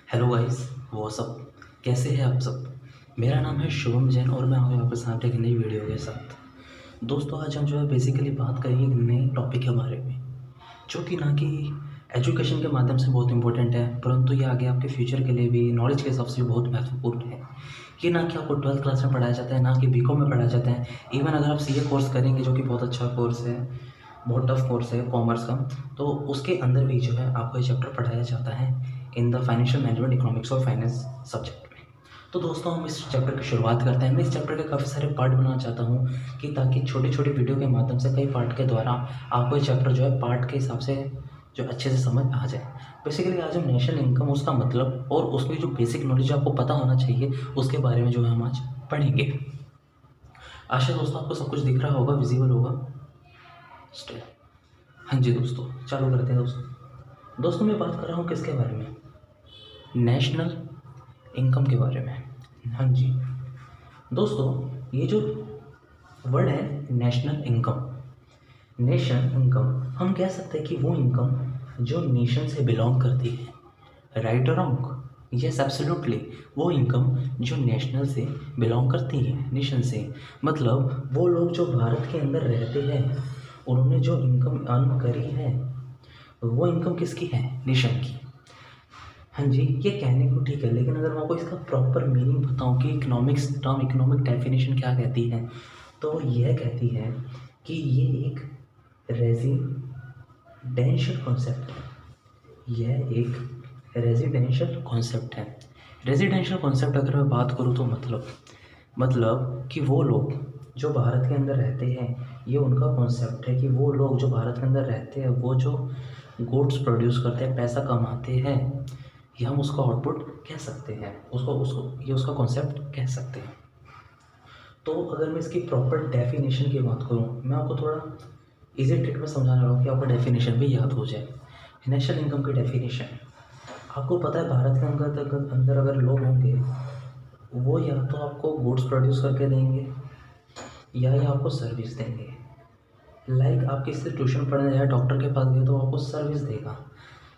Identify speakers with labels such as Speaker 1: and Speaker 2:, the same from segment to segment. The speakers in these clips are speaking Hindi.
Speaker 1: हेलो गाइस, वो सब कैसे हैं आप सब। मेरा नाम है शुभम जैन और मैं हूँ यहाँ पर साथ एक नई वीडियो के साथ। दोस्तों, आज हम जो है बेसिकली बात करेंगे एक नए टॉपिक के बारे में, जो कि ना कि एजुकेशन के माध्यम से बहुत इंपॉर्टेंट है, परंतु ये आगे आपके फ्यूचर के लिए भी नॉलेज के हिसाब से भी बहुत महत्वपूर्ण है। ये ना कि आपको 12th क्लास में पढ़ाया जाता है, ना कि बीकॉम में पढ़ाया जाता है। इवन अगर आप सीए कोर्स करेंगे, जो कि बहुत अच्छा कोर्स है, बहुत टफ कोर्स है कॉमर्स का, तो उसके अंदर भी जो है आपको ये चैप्टर पढ़ाया जाता है in the financial management economics और फाइनेंस सब्जेक्ट में। तो दोस्तों, हम इस चैप्टर की शुरुआत करते हैं। मैं इस चैप्टर के काफ़ी सारे पार्ट बनाना चाहता हूँ कि ताकि छोटी छोटी वीडियो के माध्यम से कई पार्ट के द्वारा आपको ये चैप्टर जो है पार्ट के हिसाब से जो अच्छे से समझ आ जाए। बेसिकली आज हम नेशनल इनकम, उसका मतलब और उसकी जो बेसिक नॉलेज आपको पता होना चाहिए, उसके बारे में जो है हम आज पढ़ेंगे। आशा दोस्तों आपको सब कुछ दिख रहा होगा, विजिबल होगा स्टिल। हाँ जी दोस्तों, चालू करते हैं। दोस्तों मैं बात कर रहा हूँ किसके बारे में? नेशनल इनकम के बारे में। हाँ जी दोस्तों, ये जो वर्ड है नेशनल इनकम, नेशन इनकम, हम कह सकते हैं कि वो इनकम जो नेशन से बिलोंग करती है। राइट और रॉन्ग? Yes, absolutely. वो इनकम जो नेशनल से बिलोंग करती है, नेशन से, मतलब वो लोग जो भारत के अंदर रहते हैं, उन्होंने जो इनकम अर्न करी है, वो इनकम किसकी है? नेशन की। हाँ जी, ये कहने को ठीक है, लेकिन अगर मैं आपको इसका प्रॉपर मीनिंग बताऊँ कि इकोनॉमिक्स टर्म, इकोनॉमिक डेफिनेशन क्या कहती है, तो यह कहती है कि ये एक रेजिडेंशियल कॉन्सेप्ट है। यह एक रेजिडेंशियल कॉन्सेप्ट है। रेजिडेंशियल कॉन्सेप्ट अगर मैं बात करूँ तो मतलब कि वो लोग जो भारत के अंदर रहते हैं, ये उनका कॉन्सेप्ट है कि वो लोग जो भारत के अंदर रहते हैं, वो जो गुड्स प्रोड्यूस करते हैं, पैसा कमाते हैं, ये हम उसको आउटपुट कह सकते हैं, ये उसका कॉन्सेप्ट कह सकते हैं। तो अगर मैं इसकी प्रॉपर डेफिनेशन की बात करूँ, मैं आपको थोड़ा इजी ट्रिक में समझाने वाला हूँ कि आपको डेफिनेशन भी याद हो जाए। नेशनल इनकम की डेफिनेशन, आपको पता है भारत के अंदर अगर लोग होंगे, वो या तो आपको गुड्स प्रोड्यूस करके देंगे या ये आपको सर्विस देंगे। लाइक आप किसी से ट्यूशन पढ़ने जाए, डॉक्टर के पास गए, तो आपको सर्विस देगा।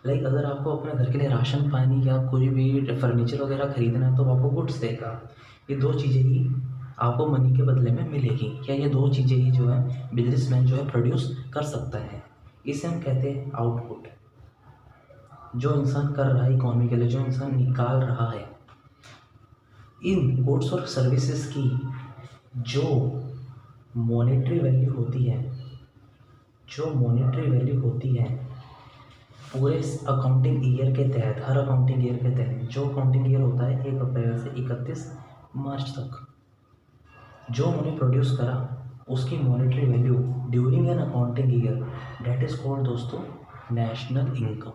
Speaker 1: लाइक अगर आपको अपने घर के लिए राशन पानी या कोई भी फर्नीचर वगैरह खरीदना है, तो आपको गुड्स देगा। ये दो चीज़ें ही आपको मनी के बदले में मिलेगी, या ये दो चीज़ें ही जो है बिजनेसमैन जो है प्रोड्यूस कर सकता है। इसे हम कहते हैं आउटपुट। जो इंसान कर रहा है इकॉनमी के लिए, जो इंसान निकाल रहा है, इन गुड्स और सर्विसेज की जो मॉनेटरी वैल्यू होती है, पूरे अकाउंटिंग ईयर के तहत, हर अकाउंटिंग ईयर के तहत, जो अकाउंटिंग ईयर होता है 1 अप्रैल से 31 मार्च तक, जो उन्होंने प्रोड्यूस करा, उसकी monetary value during an accounting year, that is called दोस्तों नेशनल इनकम।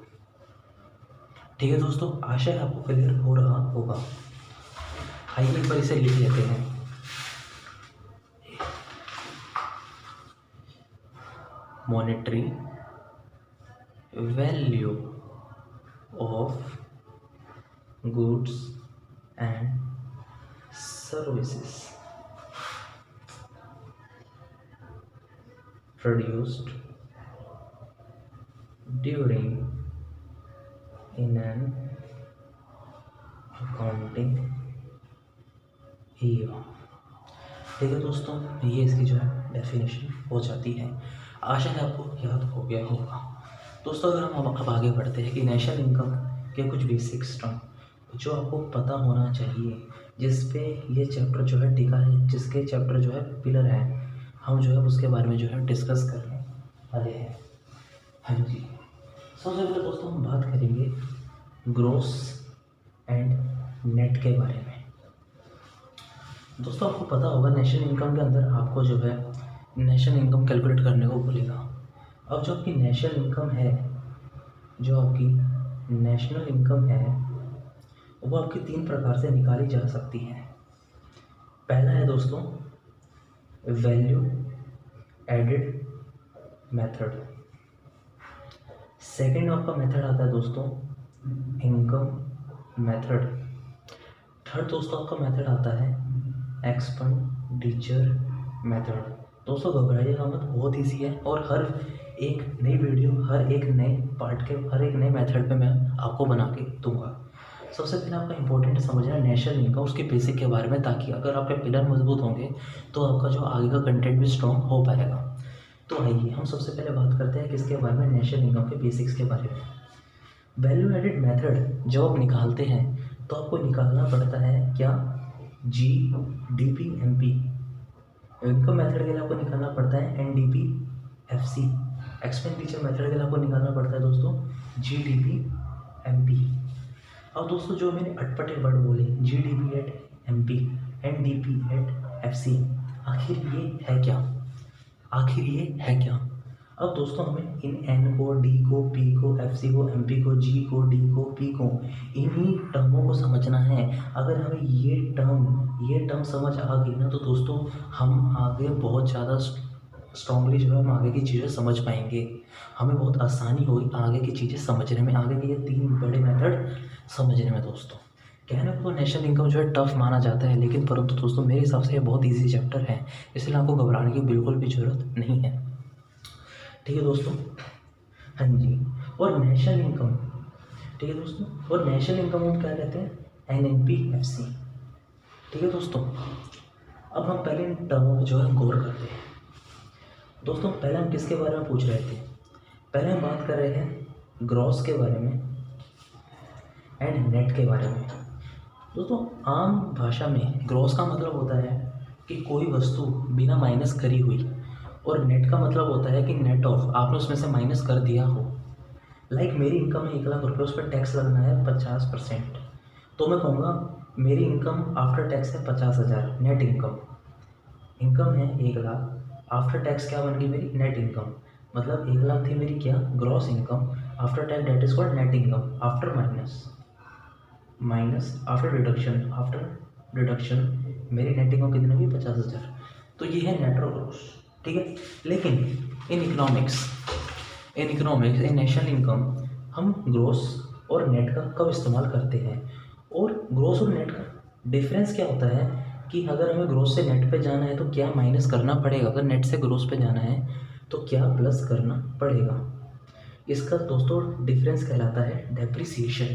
Speaker 1: ठीक है दोस्तों, आशा है आपको क्लियर हो रहा होगा। आइए एक बार इसे लिख लेते हैं। Monetary value of goods and services produced during in an accounting year। ठीक है दोस्तों, ये इसकी जो है डेफिनेशन हो जाती है। आशा है आपको याद हो गया होगा। दोस्तों, अगर हम अब आगे बढ़ते हैं कि नेशनल इनकम के कुछ बेसिक्स टर्म जो आपको पता होना चाहिए, जिस पे ये चैप्टर जो है टिका है, जिसके चैप्टर जो है पिलर है, हम जो है उसके बारे में जो है डिस्कस करने वाले हैं। हाँ जी, सबसे पहले दोस्तों हम बात करेंगे ग्रॉस एंड नेट के बारे में। दोस्तों, आपको पता होगा नेशनल इनकम के अंदर आपको जो है नेशनल इनकम कैलकुलेट करने को बोलेगा। अब जो आपकी नेशनल इनकम है, वो आपकी 3 प्रकार से निकाली जा सकती है। पहला है दोस्तों वैल्यू एडेड मेथड। सेकंड आपका मेथड आता है दोस्तों इनकम मेथड। थर्ड दोस्तों आपका मेथड आता है एक्सपेंडिचर मेथड। दोस्तों घबराइएगा मत, बहुत ईजी है, और हर एक नई वीडियो, हर एक नए पार्ट के, हर एक नए मेथड पे मैं आपको बना के दूंगा। सबसे पहले आपका इंपॉर्टेंट समझना है नेशनल इनकम, उसके बेसिक के बारे में, ताकि अगर आपके पिलर मजबूत होंगे तो आपका जो आगे का कंटेंट भी स्ट्रॉन्ग हो पाएगा। तो आइए हम सबसे पहले बात करते हैं किसके बारे में, नेशनल इनकम के बेसिक्स के बारे में। वैल्यू एडेड मेथड जब आप निकालते हैं तो आपको निकालना पड़ता है क्या, GDP-MP। इनकम मेथड के लिए आपको निकालना पड़ता है NDP-FC। एक्सपेंडिचर मेथड के लिए आपको निकालना पड़ता है दोस्तों GDP-MP। अब दोस्तों जो मैंने अटपटे वर्ड बोले, GDP@MP, NDP@FC, आखिर ये है क्या, आखिर ये है क्या। अब दोस्तों हमें इन N को, D को, P को, FC को, MP को, G को, D को, P को, इन्हीं टर्मों को समझना है। अगर हमें ये टर्म समझ आ गई ना, तो दोस्तों हम आगे बहुत ज़्यादा स्ट्रांगली जो है हम आगे की चीज़ें समझ पाएंगे। हमें बहुत आसानी होगी आगे की चीज़ें समझने में, आगे के ये 3 बड़े मेथड समझने में। दोस्तों कहने को नेशनल इनकम जो है टफ माना जाता है, लेकिन परंतु दोस्तों मेरे हिसाब से ये बहुत ईजी चैप्टर है, इसलिए आपको घबराने की बिल्कुल भी ज़रूरत नहीं है। ठीक है दोस्तों, हाँ जी। और नेशनल इनकम, ठीक है दोस्तों, और नेशनल इनकम हम क्या कहते हैं, NNP-FC। ठीक है दोस्तों, अब हम पहले इन टर्मों पर जो है गौर करते हैं। दोस्तों पहले हम किसके बारे में पूछ रहे थे, पहले हम बात कर रहे हैं ग्रॉस के बारे में एंड नेट के बारे में। दोस्तों आम भाषा में ग्रॉस का मतलब होता है कि कोई वस्तु बिना माइनस करी हुई, और नेट का मतलब होता है कि नेट ऑफ, आपने उसमें से माइनस कर दिया हो। लाइक मेरी इनकम है 1 लाख रुपये, उस पर टैक्स लगना है 50%, तो मैं कहूँगा मेरी इनकम आफ्टर टैक्स है 50,000 नेट इनकम। इनकम है 1 लाख, आफ्टर टैक्स क्या बन गई मेरी, नेट इनकम। मतलब 1 लाख थी मेरी क्या, gross income, after tax that is called net income, after minus after deduction मेरी नेट इनकम कितनी होगी, 50,000। तो ये है नेट और ग्रॉस। ठीक है, लेकिन in economics, in national income हम ग्रॉस और नेट का कब इस्तेमाल करते हैं, और ग्रॉस और नेट का डिफरेंस क्या होता है कि अगर हमें ग्रॉस से नेट पे जाना है तो क्या माइनस करना पड़ेगा, अगर नेट से ग्रॉस पे जाना है तो क्या प्लस करना पड़ेगा। इसका दोस्तों डिफरेंस कहलाता है डेप्रिसिएशन।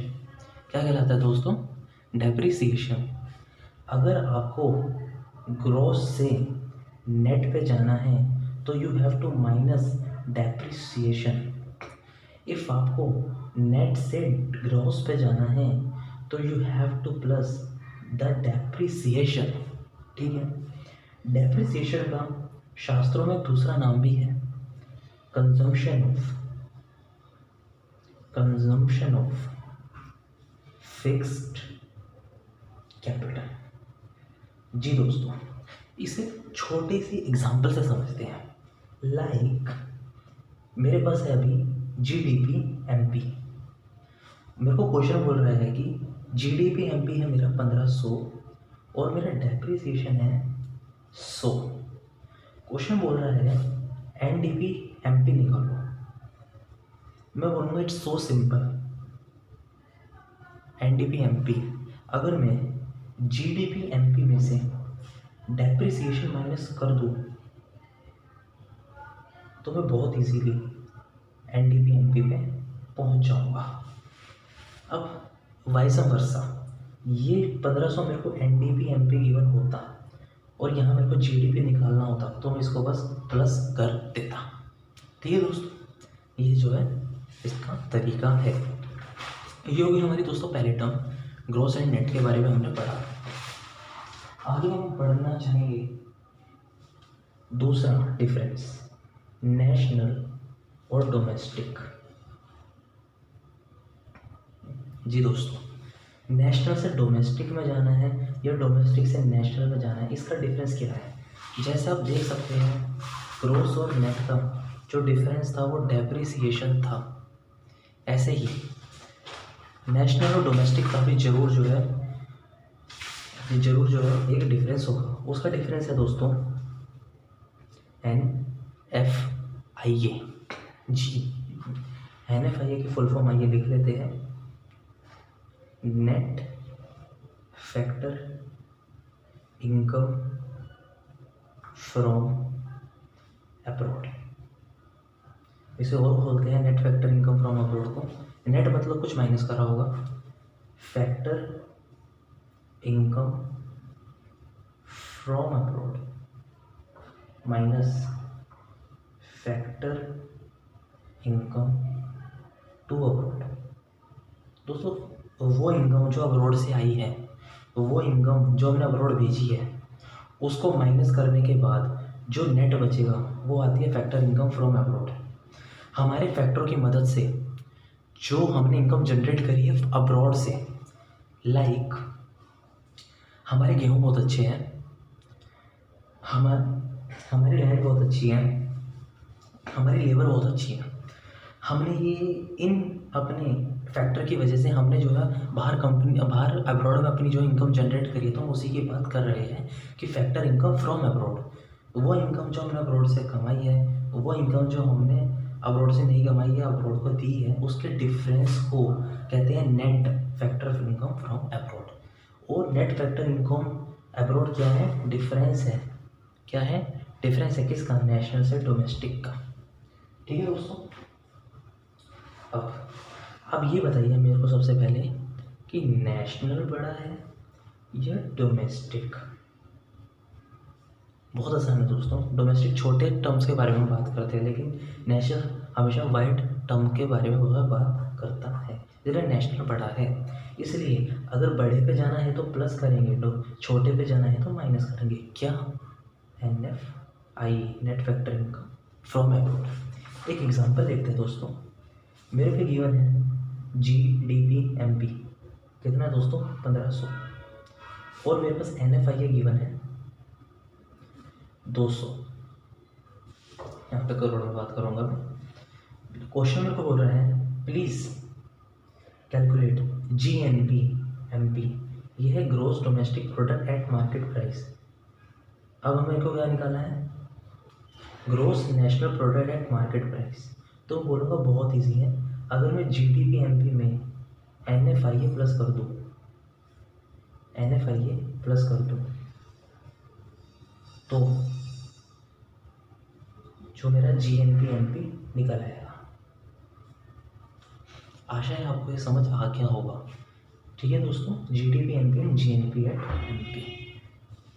Speaker 1: क्या कहलाता है दोस्तों, डेप्रिसिएशन। अगर आपको ग्रॉस से नेट पे जाना है तो you have to minus depreciation. If आपको नेट से ग्रॉस पे जाना है तो you have to plus the depreciation. ठीक है, डेप्रिसिएशन का शास्त्रों में दूसरा नाम भी है, कंजम्पशन ऑफ फिक्स्ड कैपिटल। जी दोस्तों, इसे छोटी सी एग्जांपल से समझते हैं। लाइक मेरे पास है अभी GDP-MP, मेरे को क्वेश्चन बोल रहा है कि GDP-MP है मेरा 1500 और मेरा डेप्रिसिएशन है 100। क्वेश्चन बोल रहा है NDP-MP निकालो। मैं बोलूँगा इट्स सो सिंपल। NDP-MP, अगर मैं GDP-MP में से डेप्रिसिएशन माइनस कर दूँ तो मैं बहुत इजीली NDP-MP पे पहुंच जाऊंगा। अब वाइस वर्सा, ये 1500 मेरे को NDP-MP गिवन होता और यहाँ मेरे को GDP निकालना होता तो मैं इसको बस प्लस कर देता। ठीक है दोस्तों, ये जो है इसका तरीका है। ये होगी हमारी दोस्तों पहले टर्म, ग्रॉस एंड नेट के बारे में हमने पढ़ा। आगे हम पढ़ना चाहेंगे दूसरा डिफरेंस, नेशनल और डोमेस्टिक। जी दोस्तों, नेशनल से डोमेस्टिक में जाना है या डोमेस्टिक से नेशनल में जाना है, इसका डिफरेंस क्या है। जैसे आप देख सकते हैं ग्रॉस और नेट का जो डिफरेंस था वो डेप्रिसिएशन था, ऐसे ही नेशनल और डोमेस्टिक का भी जरूर जो है एक डिफरेंस होगा। उसका डिफरेंस है दोस्तों NFIA। जी, NFIA की फुल फॉर्म आइए लिख लेते हैं, net factor income from abroad. इसे और बोलते हैं net factor income from abroad को। नेट मतलब कुछ माइनस करा होगा, factor income from abroad minus factor income to abroad. दोस्तों वो इनकम जो अब्रॉड से आई है, वो इनकम जो हमने अब्रॉड भेजी है, उसको माइनस करने के बाद जो नेट बचेगा वो आती है फैक्टर इनकम फ्रॉम अब्रॉड। हमारे फैक्टरों की मदद से जो हमने इनकम जनरेट करी है अब्रॉड से, लाइक हमारे गेहूँ बहुत अच्छे हैं, हमारी लैंड बहुत अच्छी है, हमारी लेबर बहुत अच्छी है, हमने ये इन अपने फैक्टर की वजह से हमने जो है बाहर अब्रॉड में अपनी जो इनकम जनरेट करी है, तो हम उसी की बात कर रहे हैं कि फैक्टर इनकम फ्रॉम अब्रॉड। वो इनकम जो हमने अब्रॉड से कमाई है, वो इनकम जो हमने अब्रॉड से नहीं कमाई है, अब्रॉड को दी है, उसके डिफरेंस को कहते हैं net factor income from abroad. और नेट फैक्टर इनकम अब्रॉड क्या है? डिफरेंस है। क्या है? डिफरेंस है किसका? नेशनल से डोमेस्टिक का। ठीक है दोस्तों, अब ये बताइए मेरे को सबसे पहले कि नेशनल बड़ा है या डोमेस्टिक? बहुत आसान है दोस्तों, डोमेस्टिक छोटे टर्म्स के बारे में बात करते हैं, लेकिन नेशनल हमेशा वाइड टर्म के बारे में वह बात करता है। जैसे नेशनल बड़ा है, इसलिए अगर बड़े पे जाना है तो प्लस करेंगे, छोटे पे जाना है तो माइनस करेंगे। क्या? NFI, net factor income from abroad. एक एग्जांपल देखते हैं दोस्तों, मेरे पे गिवन है GDP कितना है दोस्तों? 1500। और मेरे पास NFI गिवन है 200। यहाँ पे करोड़ में बात करूँगा मैं। क्वेश्चन मेरे को बोल रहा है प्लीज़ कैलकुलेट GNP, ये है gross domestic product at market price. अब हमें को क्या निकालना है? Gross national product at market price. तो बोलूँगा बहुत ईजी है, अगर मैं GDP में NFI प्लस कर दूँ, तो जो मेरा GNP निकल आएगा। आशा है आपको ये समझ आ गया होगा। ठीक है दोस्तों, GDP and GNP at MP,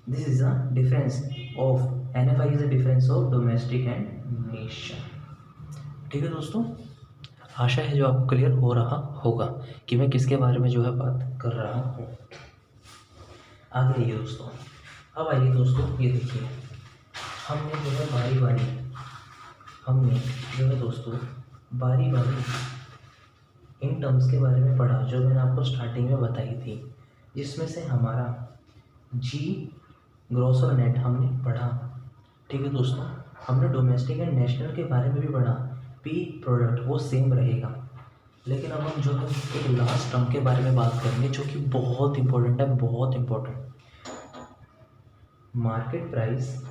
Speaker 1: this is a difference of NFI is a difference of domestic and nation. ठीक है दोस्तों, आशा है जो आपको क्लियर हो रहा होगा कि मैं किसके बारे में जो है बात कर रहा हूँ। आगे आइए दोस्तों, अब आइए दोस्तों, ये देखिए हमने जो है बारी बारी इन टर्म्स के बारे में पढ़ा जो मैंने आपको स्टार्टिंग में बताई थी, जिसमें से हमारा G ग्रॉस और नेट हमने पढ़ा। ठीक है दोस्तों, हमने डोमेस्टिक एंड नेशनल के बारे में भी पढ़ा। P प्रोडक्ट वो सेम रहेगा, लेकिन अब हम जो है एक लास्ट टर्म के बारे में बात करेंगे जो कि बहुत इंपॉर्टेंट है, बहुत important. Market price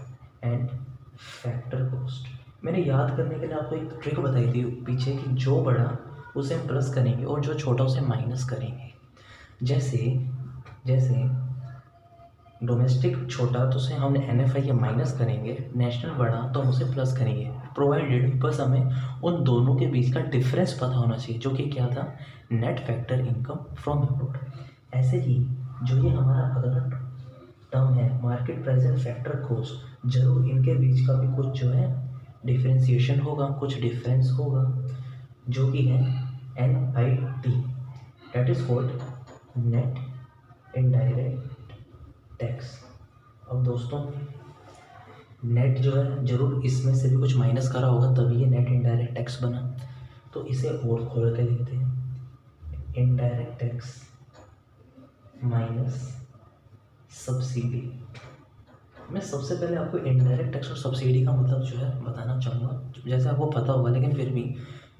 Speaker 1: and factor cost. मैंने याद करने के लिए आपको एक ट्रिक बताई थी पीछे कि जो बड़ा उसे हम प्लस करेंगे और जो छोटा उसे माइनस करेंगे। जैसे डोमेस्टिक छोटा तो उसे हम NFI माइनस करेंगे, नेशनल बड़ा तो हम उसे प्लस करेंगे, प्रोवाइडेड बस हमें उन दोनों के बीच का डिफरेंस पता होना चाहिए, जो कि क्या था? Net factor income from abroad. ऐसे ही जो ये हमारा अगला टर्म है market price and factor cost, जरूर इनके बीच का भी कुछ जो है डिफरेंशिएशन होगा, कुछ डिफरेंस होगा, जो कि है NIT, that is called net indirect tax. अब दोस्तों नेट जो है जरूर इसमें से भी कुछ माइनस करा होगा, तभी ये नेट इनडायरेक्ट टैक्स बना। तो इसे और खोल के देखते हैं, इनडायरेक्ट टैक्स माइनस सब्सिडी। मैं सबसे पहले आपको इनडायरेक्ट टैक्स और सब्सिडी का मतलब जो है बताना चाहूँगा, जैसे आपको पता होगा, लेकिन फिर भी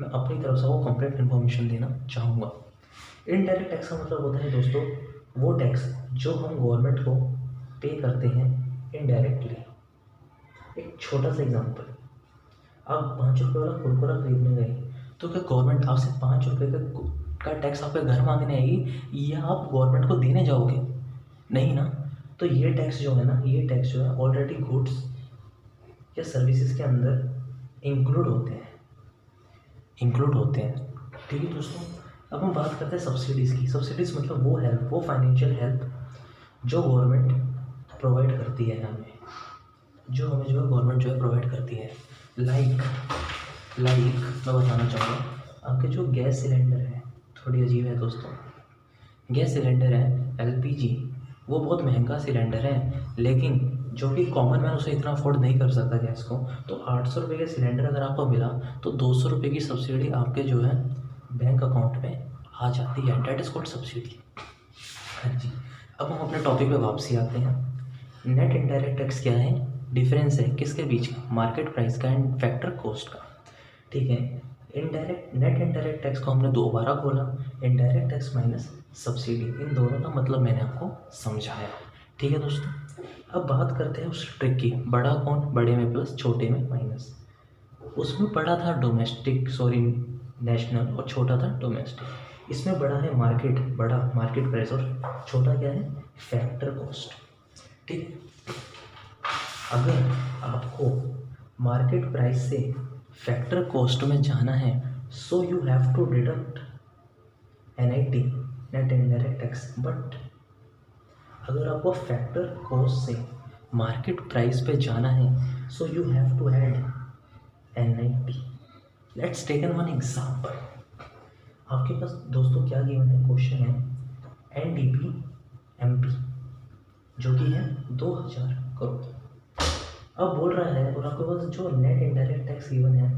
Speaker 1: मैं अपनी तरफ से वो कंप्लीट इन्फॉर्मेशन देना चाहूँगा। इनडायरेक्ट टैक्स का मतलब होता है दोस्तों वो टैक्स जो हम गवर्नमेंट को पे करते हैं इनडायरेक्टली। एक छोटा सा एग्जांपल, आप 5 रुपये वाला कुरकुरा खरीदने गए, तो क्या गवर्नमेंट आपसे 5 रुपये का टैक्स आपके घर मांगने आएगी या आप गवर्नमेंट को देने जाओगे? नहीं ना। तो ये टैक्स जो है ऑलरेडी गुड्स या सर्विसेज के अंदर इंक्लूड होते हैं। ठीक है दोस्तों, अब हम बात करते हैं सब्सिडीज़ की। सब्सिडीज़ मतलब वो हेल्प, वो फाइनेंशियल हेल्प जो गवर्नमेंट प्रोवाइड करती है हमें, जो हमें जो है गवर्नमेंट जो है प्रोवाइड करती है। लाइक मैं बताना चाहूँगा, आपके जो गैस सिलेंडर है, थोड़ी अजीब है दोस्तों, गैस सिलेंडर है एलपीजी, वो बहुत महंगा सिलेंडर है, लेकिन जो कि कॉमन मैन उसे इतना अफोर्ड नहीं कर सकता गैस को, तो 800 रुपये का सिलेंडर अगर आपको मिला तो 200 रुपये की सब्सिडी आपके जो है बैंक अकाउंट में आ जाती है। That is called subsidy. हाँ जी, अब हम अपने टॉपिक पे वापसी आते हैं। नेट इनडायरेक्ट टैक्स क्या है? डिफरेंस है किसके बीच का? मार्केट प्राइस का एंड फैक्टर कॉस्ट का। ठीक है, नेट इनडायरेक्ट टैक्स को हमने दोबारा खोला, इनडायरेक्ट टैक्स माइनस सब्सिडी, इन दोनों का मतलब मैंने आपको समझाया। ठीक है दोस्तों, अब बात करते हैं उस ट्रिक की। बड़ा कौन? बड़े में प्लस, छोटे में माइनस। उसमें बड़ा था नेशनल और छोटा था डोमेस्टिक। इसमें बड़ा है बड़ा मार्केट प्राइस और छोटा क्या है? Factor cost. ठीक है, अगर आपको मार्केट प्राइस से फैक्टर कॉस्ट में जाना है, so you have to deduct NIT, net indirect tax. But अगर आपको फैक्टर कॉस्ट से मार्केट प्राइस पे जाना है, so you have to add NIT। Let's take one example. आपके पास दोस्तों क्या गिवन है? क्वेश्चन है NDP MP जो कि है 2000 करोड़। अब बोल रहा है, और आपके पास जो नेट इनडायरेक्ट टैक्स गिवन है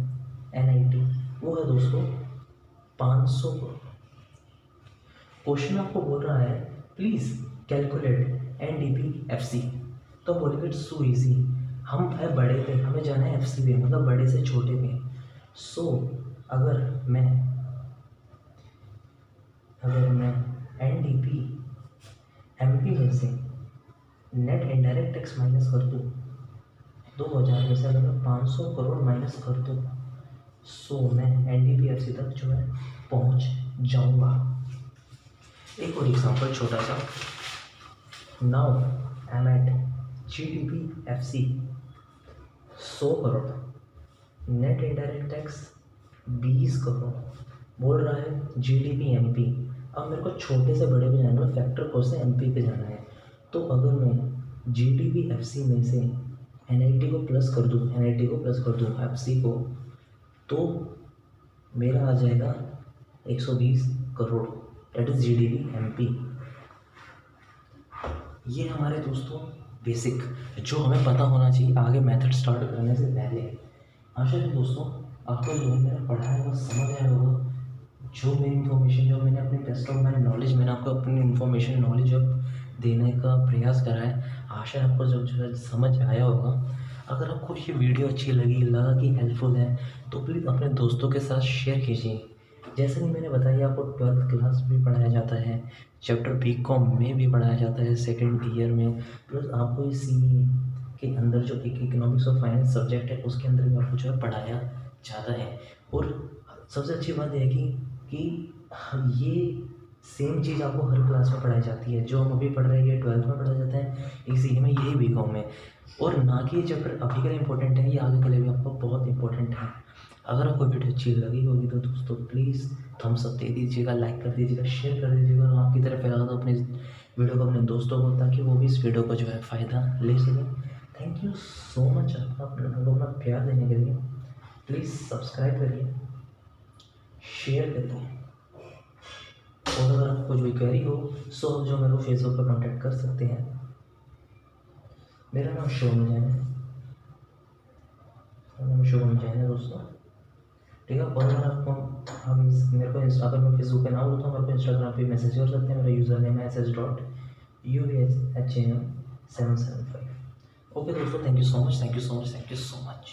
Speaker 1: NIT वो है दोस्तों 500 करोड़। क्वेश्चन आपको बोल रहा है प्लीज़ कैलकुलेट NDP FC, तो बोलेंगे इट्स सो ईजी, हम है बड़े पे, हमें जाना है FC पे, मतलब बड़े से छोटे पे। सो अगर मैं NDP MP में से नेट इनडायरेक्ट टैक्स माइनस कर दूँ, 2000 में से अगर मैं 500 करोड़ माइनस कर दूँ, सो मैं NDP FC तक जो है पहुँच जाऊँगा। एक और एग्जाम्पल छोटा सा। Now I am at GDP FC 100 crore, net indirect tax 20 crore, बोल रहा है GDP MP। अब मेरे को छोटे से बड़े पे जाना है, फैक्टर कॉस्ट से MP पे जाना है। तो अगर मैं GDP FC में से NIT को प्लस कर दूँ FC को, तो मेरा आ जाएगा 120 crore, that is GDP MP। ये हमारे दोस्तों बेसिक जो हमें पता होना चाहिए आगे मेथड स्टार्ट करने से पहले। आशा है दोस्तों आपको जो मैंने पढ़ा है वो समझ आया होगा। जो मेरी इन्फॉर्मेशन, जो मैंने अपने बेस्ट ऑफ माई नॉलेज, मैंने आपको अपनी इन्फॉर्मेशन नॉलेज देने का प्रयास करा है, आशा है आपको जो है समझ आया होगा। अगर आपको ये वीडियो अच्छी लगा कि हेल्पफुल है, तो प्लीज़ अपने दोस्तों के साथ शेयर कीजिए। जैसे कि मैंने बताया, आपको 12th क्लास भी पढ़ाया जाता है, चैप्टर BCom में भी पढ़ाया जाता है 2nd ईयर में, प्लस आपको ये CA के अंदर जो एक इकोनॉमिक्स और फाइनेंस सब्जेक्ट है उसके अंदर भी आपको जो है पढ़ाया जाता है। और सबसे अच्छी बात यह है कि ये सेम चीज़ आपको हर क्लास में पढ़ाई जाती है। जो हम अभी पढ़ रहे हैं ये 12th में पढ़ा जाता है, एक CA में, यही BCom में। और ना कि ये चैप्टर अभी के लिए इंपॉर्टेंट है, ये आगे के लिए भी आपको बहुत इंपॉर्टेंट है। अगर आपको वीडियो अच्छी लगी होगी तो दोस्तों प्लीज़ थम्स अप दे दीजिएगा, लाइक कर दीजिएगा, शेयर कर दीजिएगा, और आपकी तरफ फैला दो अपने वीडियो को अपने दोस्तों को, ताकि वो भी इस वीडियो को जो है फ़ायदा ले सकें। थैंक यू सो मच अपना प्यार देने के लिए। प्लीज़ सब्सक्राइब करिए, शेयर करिए, और अगर आपको कोई क्वेरी हो सो जो मेरे को फेसबुक पर कॉन्टैक्ट कर सकते हैं। मेरा नाम शुभम जैन है दोस्तों। ठीक है, और अगर आपको मेरे को अगर मैं फेसबुक पे ना हो तो मेरे को इंस्टाग्राम पे मैसेज कर सकते हैं। मेरा यूज़र नेम है ss.UVHAM775। ओके दोस्तों, थैंक यू सो मच।